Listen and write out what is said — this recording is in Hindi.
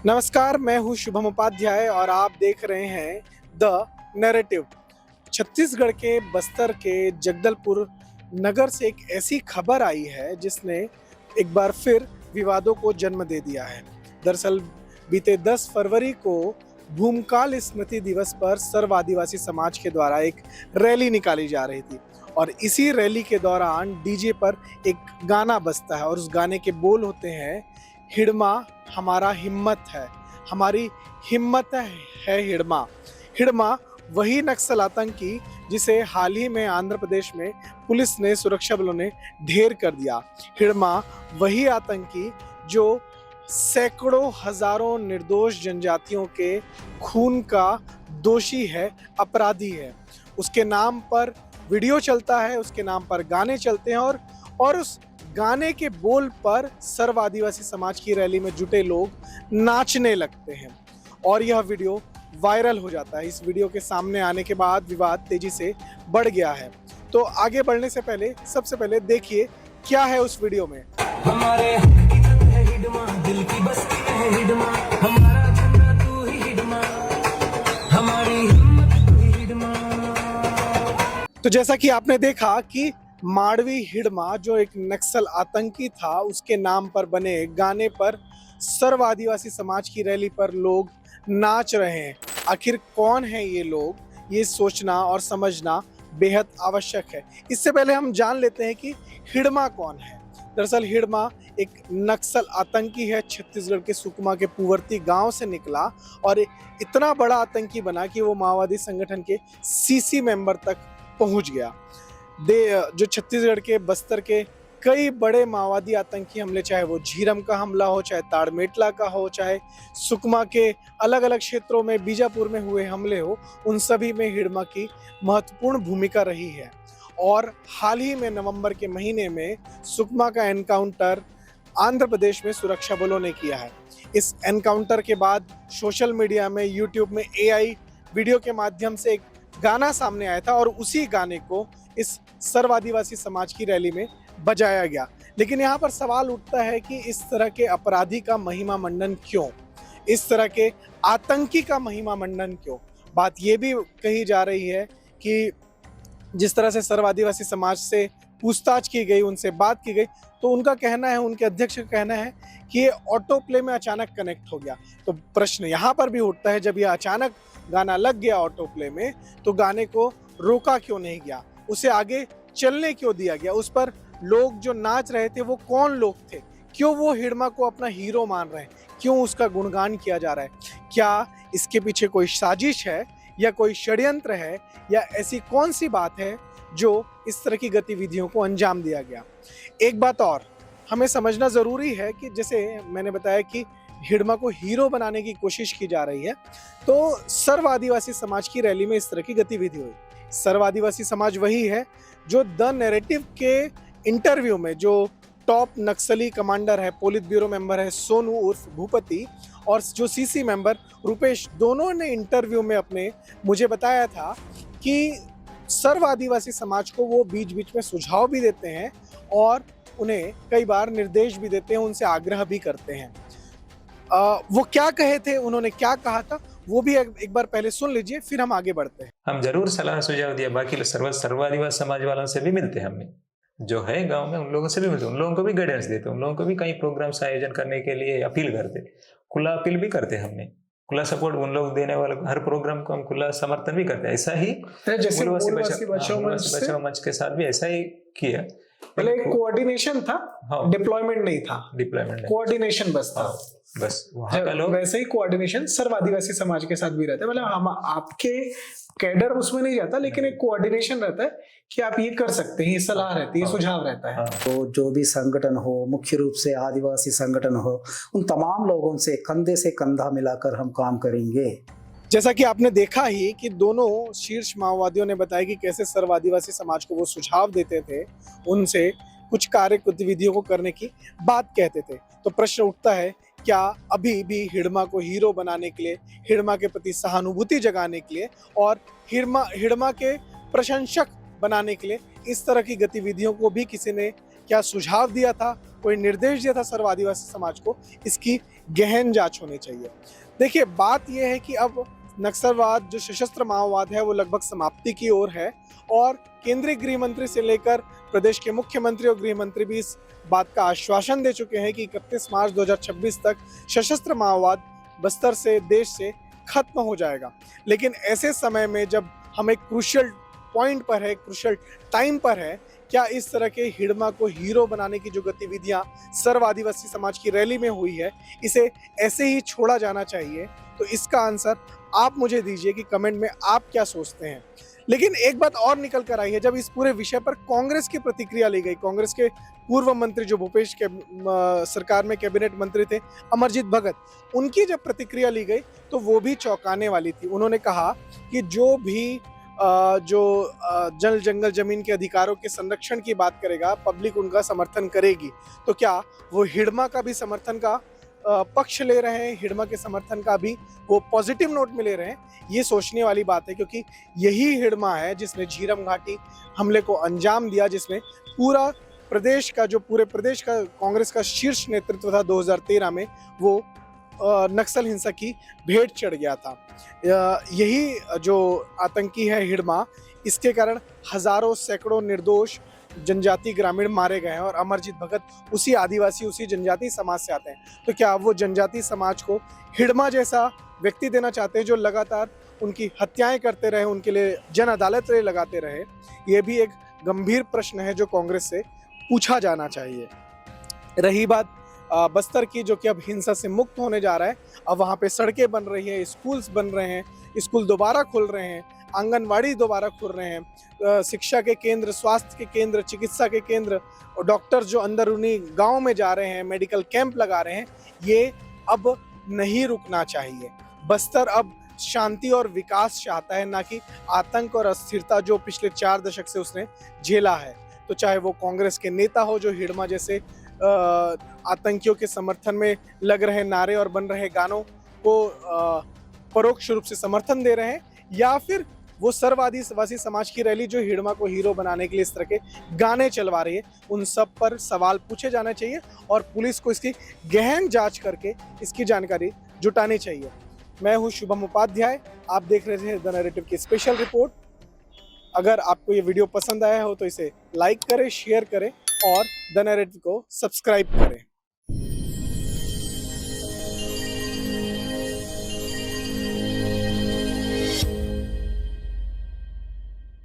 नमस्कार, मैं हूँ शुभम उपाध्याय और आप देख रहे हैं द नैरेटिव। छत्तीसगढ़ के बस्तर के जगदलपुर नगर से एक ऐसी खबर आई है जिसने एक बार फिर विवादों को जन्म दे दिया है। दरअसल बीते 10 फरवरी को भूमकाल स्मृति दिवस पर सर्व आदिवासी समाज के द्वारा एक रैली निकाली जा रही थी और इसी रैली के दौरान डीजे पर एक गाना बजता है और उस गाने के बोल होते हैं, हिड़मा हमारा हिम्मत है, हमारी हिम्मत है हिड़मा। हिड़मा वही नक्सल आतंकी जिसे हाल ही में आंध्र प्रदेश में पुलिस ने, सुरक्षा बलों ने ढेर कर दिया। हिड़मा वही आतंकी जो सैकड़ों हजारों निर्दोष जनजातियों के खून का दोषी है, अपराधी है। उसके नाम पर वीडियो चलता है, उसके नाम पर गाने चलते हैं और उस गाने के बोल पर सर्व आदिवासी समाज की रैली में जुटे लोग नाचने लगते हैं और यह वीडियो वायरल हो जाता है। इस वीडियो के सामने आने के बाद विवाद तेजी से बढ़ गया है। तो आगे बढ़ने से पहले सबसे पहले देखिए क्या है उस वीडियो में। हमारे है हिडमा, दिल की बस्ती है हिडमा, हमारा झंडा तू ही हिडमा, हमारी हिम्मत तू ही हिडमा। तो जैसा कि आपने देखा कि माड़वी हिड़मा जो एक नक्सल आतंकी था, उसके नाम पर बने गाने पर सर्व आदिवासी समाज की रैली पर लोग नाच रहे हैं। आखिर कौन है ये लोग, ये सोचना और समझना बेहद आवश्यक है। इससे पहले हम जान लेते हैं कि हिड़मा कौन है। दरअसल हिड़मा एक नक्सल आतंकी है, छत्तीसगढ़ के सुकमा के पुवर्ती गांव से निकला और इतना बड़ा आतंकी बना कि वो माओवादी संगठन के सीसी मेंबर तक पहुंच गया। जो छत्तीसगढ़ के बस्तर के कई बड़े माओवादी आतंकी हमले, चाहे वो झीरम का हमला हो, चाहे ताड़मेटला का हो, चाहे सुकमा के अलग अलग क्षेत्रों में, बीजापुर में हुए हमले हो, उन सभी में हिड़मा की महत्वपूर्ण भूमिका रही है। और हाल ही में नवंबर के महीने में सुकमा का एनकाउंटर आंध्र प्रदेश में सुरक्षा बलों ने किया है। इस एनकाउंटर के बाद सोशल मीडिया में, यूट्यूब में एआई वीडियो के माध्यम से एक गाना सामने आया था और उसी गाने को इस सर्व आदिवासी समाज की रैली में बजाया गया। लेकिन यहाँ पर सवाल उठता है कि इस तरह के अपराधी का महिमा मंडन क्यों, इस तरह के आतंकी का महिमा मंडन क्यों। बात ये भी कही जा रही है कि जिस तरह से सर्व आदिवासी समाज से पूछताछ की गई, उनसे बात की गई, तो उनका कहना है, उनके अध्यक्ष का कहना है कि ये ऑटो प्ले में अचानक कनेक्ट हो गया। तो प्रश्न यहाँ पर भी उठता है, जब ये अचानक गाना लग गया ऑटो प्ले में, तो गाने को रोका क्यों नहीं गया, उसे आगे चलने क्यों दिया गया, उस पर लोग जो नाच रहे थे वो कौन लोग थे, क्यों वो हिड़मा को अपना हीरो मान रहे हैं, क्यों उसका गुणगान किया जा रहा है। क्या इसके पीछे कोई साजिश है या कोई षड्यंत्र है, या ऐसी कौन सी बात है जो इस तरह की गतिविधियों को अंजाम दिया गया। एक बात और हमें समझना जरूरी है कि जैसे मैंने बताया कि हिड़मा को हीरो बनाने की कोशिश की जा रही है, तो सर्व आदिवासी समाज की रैली में इस तरह की गतिविधि हुई। सर्व आदिवासी समाज वही है जो द नैरेटिव के इंटरव्यू में, जो टॉप नक्सली कमांडर है, पोलित ब्यूरो मेंबर है सोनू उर्फ भूपति, और जो सीसी मेंबर रुपेश, दोनों ने इंटरव्यू में अपने मुझे बताया था कि सर्व आदिवासी समाज को वो बीच बीच में सुझाव भी देते हैं और उन्हें कई बार निर्देश भी देते हैं, उनसे आग्रह भी करते हैं। वो क्या कहे थे, उन्होंने क्या कहा था, वो भी एक बार पहले सुन लीजिए, फिर हम आगे बढ़ते हैं। हम जरूर सलाह सुझाव दिया, बाकी सर्वादिवासी समाज वालों से भी मिलते हैं, हमें जो है गांव में उन लोगों से भी मिलते, उन लोगों को भी गाइडेंस देते, उन लोगों को भी कई प्रोग्राम्स आयोजन करने के लिए अपील करते, खुला अपील भी करते, हमने खुला सपोर्ट उन लोग देने वाले हर प्रोग्राम को हम खुला समर्थन भी करते हैं। ऐसा ही जैसे बचाओ मंच के साथ भी ऐसा ही किया। पहले कोऑर्डिनेशन था, डिप्लॉयमेंट नहीं था, कोऑर्डिनेशन बस था। बस वहाँ का लोग, वैसे ही कोऑर्डिनेशन सर्व आदिवासी समाज के साथ भी रहता है। मतलब हम आपके कैडर उसमें नहीं जाता, लेकिन एक कोऑर्डिनेशन रहता है कि आप ये कर सकते हैं, ये सलाह रहती है, सुझाव रहता है। तो जो भी संगठन हो, मुख्य रूप से आदिवासी संगठन हो, उन तमाम लोगों से कंधे से कंधा मिलाकर हम काम करेंगे। जैसा कि आपने देखा ही कि दोनों शीर्ष माओवादियों ने बताया कि कैसे सर्व आदिवासी समाज को वो सुझाव देते थे, उनसे कुछ कार्य गतिविधियों को करने की बात कहते थे। तो प्रश्न उठता है, क्या अभी भी हिड़मा को हीरो बनाने के लिए, हिड़मा के प्रति सहानुभूति जगाने के लिए और हिड़मा के प्रशंसक बनाने के लिए इस तरह की गतिविधियों को भी किसी ने क्या सुझाव दिया था, कोई निर्देश दिया था सर्व आदिवासी समाज को, इसकी गहन जांच होनी चाहिए। देखिए, बात यह है कि अब नक्सलवाद जो सशस्त्र माओवाद है वो लगभग समाप्ति की ओर है और केंद्रीय गृह मंत्री से लेकर प्रदेश के मुख्यमंत्री और गृह मंत्री भी इस बात का आश्वासन दे चुके हैं कि 31 मार्च 2026 तक सशस्त्र माओवाद बस्तर से, देश से खत्म हो जाएगा। लेकिन ऐसे समय में जब हम एक क्रूशियल पॉइंट पर है, क्रूशियल टाइम पर है, क्या इस तरह के हिडमा को हीरो बनाने की जो गतिविधियां सर्व आदिवासी समाज की रैली में हुई है, इसे ऐसे ही छोड़ा जाना चाहिए? तो इसका आंसर आप मुझे दीजिए कि कमेंट में आप क्या सोचते हैं। लेकिन एक बात और निकल कर आई है, जब इस पूरे विषय पर कांग्रेस की प्रतिक्रिया ली गई, कांग्रेस के पूर्व मंत्री जो भूपेश के सरकार में कैबिनेट मंत्री थे, अमरजीत भगत, उनकी जब प्रतिक्रिया ली गई तो वो भी चौंकाने वाली थी। उन्होंने कहा कि जो भी जल जंगल जमीन के अधिकारों के संरक्षण की बात करेगा, पब्लिक उनका समर्थन करेगी, तो क्या वो हिडमा का भी समर्थन का पक्ष ले रहे हैं, हिडमा के समर्थन का भी वो पॉजिटिव नोट में ले रहे हैं? ये सोचने वाली बात है, क्योंकि यही हिडमा है जिसने झीरम घाटी हमले को अंजाम दिया, जिसमें पूरे प्रदेश का कांग्रेस का शीर्ष नेतृत्व था 2013 में, वो नक्सल हिंसा की भेंट चढ़ गया था। यही जो आतंकी है हिडमा, इसके कारण हजारों सैकड़ों निर्दोष जनजाति ग्रामीण मारे गए हैं और अमरजीत भगत उसी आदिवासी, उसी जनजाति समाज से आते हैं। तो क्या वो जनजाति समाज को हिडमा जैसा व्यक्ति देना चाहते हैं जो लगातार उनकी हत्याएं करते रहे, उनके लिए जन अदालत लगाते रहे? ये भी एक गंभीर प्रश्न है जो कांग्रेस से पूछा जाना चाहिए। रही बात बस्तर की, जो कि अब हिंसा से मुक्त होने जा रहा है, अब वहाँ पे सड़कें बन रही हैं, स्कूल्स बन रहे हैं, स्कूल दोबारा खुल रहे हैं, आंगनवाड़ी दोबारा खुल रहे हैं, शिक्षा के केंद्र, स्वास्थ्य के केंद्र, चिकित्सा के केंद्र, और डॉक्टर जो अंदरूनी गांव में जा रहे हैं, मेडिकल कैंप लगा रहे हैं, ये अब नहीं रुकना चाहिए। बस्तर अब शांति और विकास चाहता है, ना कि आतंक और अस्थिरता जो पिछले 4 दशक से उसने झेला है। तो चाहे वो कांग्रेस के नेता हो जो हिडमा जैसे आतंकियों के समर्थन में लग रहे नारे और बन रहे गानों को परोक्ष रूप से समर्थन दे रहे हैं, या फिर वो सर्व आदिवासी समाज की रैली जो हिडमा को हीरो बनाने के लिए इस तरह के गाने चलवा रही है, उन सब पर सवाल पूछे जाने चाहिए और पुलिस को इसकी गहन जांच करके इसकी जानकारी जुटानी चाहिए। मैं हूं शुभम उपाध्याय, आप देख रहे थे द नैरेटिव की स्पेशल रिपोर्ट। अगर आपको ये वीडियो पसंद आया हो तो इसे लाइक करें, शेयर करें और द नैरेटिव को सब्सक्राइब करें।